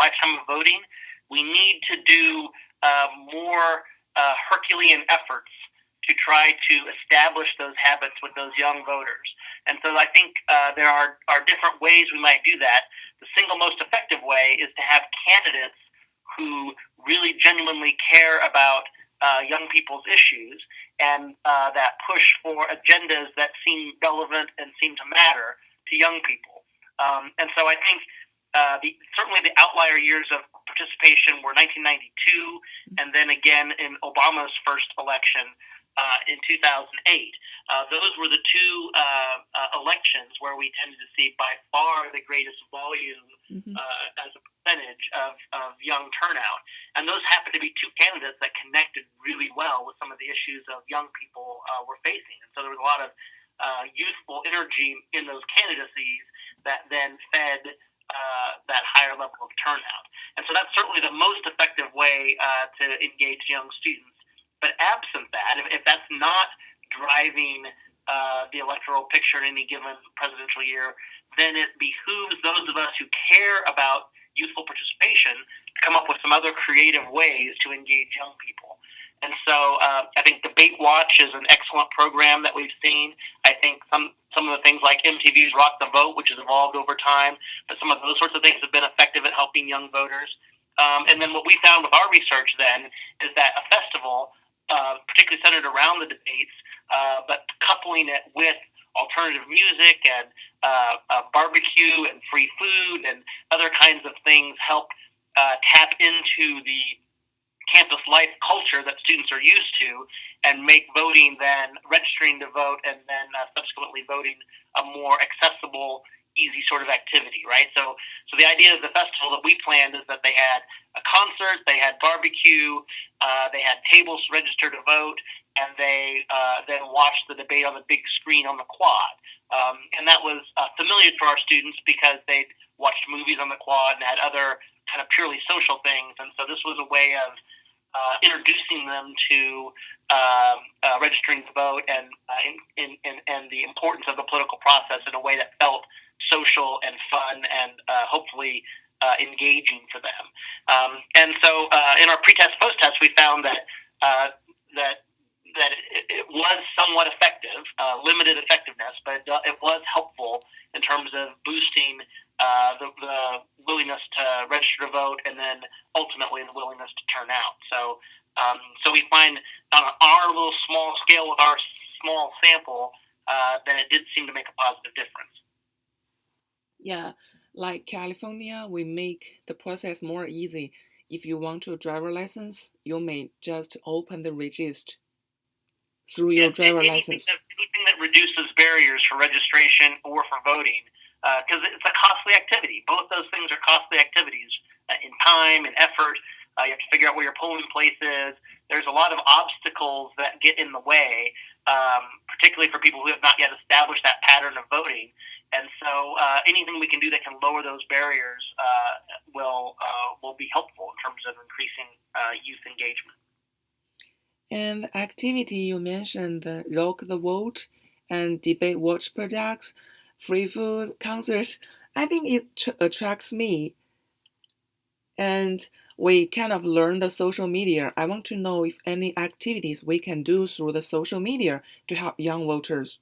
lifetime of voting, we need to do more Herculean efforts to try to establish those habits with those young voters. And so I think there are different ways we might do that. The single most effective way is to have candidates who really genuinely care about young people's issues and that push for agendas that seem relevant and seem to matter to young people. And so I think certainly the outlier years of participation were 1992 and then again in Obama's first election in 2008. Those were the two elections where we tended to see by far the greatest volume as a percentage of young turnout. And those happened to be two candidates that connected really well with some of the issues of young people were facing. And so there was a lot of youthful energy in those candidacies that then fed that higher level of turnout. And so that's certainly the most effective way to engage young students. But absent that, if that's not driving the electoral picture in any given presidential year, then it behooves those of us who care about youthful participation to come up with some other creative ways to engage young people. And so I think Debate Watch is an excellent program that we've seen. I think some of the things like MTV's Rock the Vote, which has evolved over time, but some of those sorts of things have been effective at helping young voters. And then what we found with our research then is that a festival, particularly centered around the debates, but coupling it with alternative music and barbecue and free food and other kinds of things help tap into the campus life culture that students are used to and make voting then, registering to vote and then subsequently voting a more accessible, easy sort of activity, right? So the idea of the festival that we planned is that they had a concert, they had barbecue, they had tables to register to vote, and they then watched the debate on the big screen on the quad. And that was familiar to our students because they'd watched movies on the quad and had other kind of purely social things. And so this was a way of introducing them to registering to vote and the importance of the political process in a way that felt social and fun and hopefully engaging for them. And so in our pre-test, post-test, we found that it was somewhat effective, limited effectiveness, but it was helpful in terms of boosting the willingness to register to vote and then ultimately the willingness to turn out. So we find on our little small scale with our small sample that it did seem to make a positive difference. Yeah, like California, we make the process more easy. If you want a driver license, you may just open the register through your driver license. Anything that reduces barriers for registration or for voting, because it's a costly activity. Both those things are costly activities in time and effort. You have to figure out where your polling place is. There's a lot of obstacles that get in the way, particularly for people who have not yet established that pattern of voting. And so anything we can do that can lower those barriers will be helpful in terms of increasing youth engagement. And activity you mentioned, Rock the Vote and Debate Watch projects, free food, concert, I think it attracts me. And we kind of learn the social media. I want to know if any activities we can do through the social media to help young voters.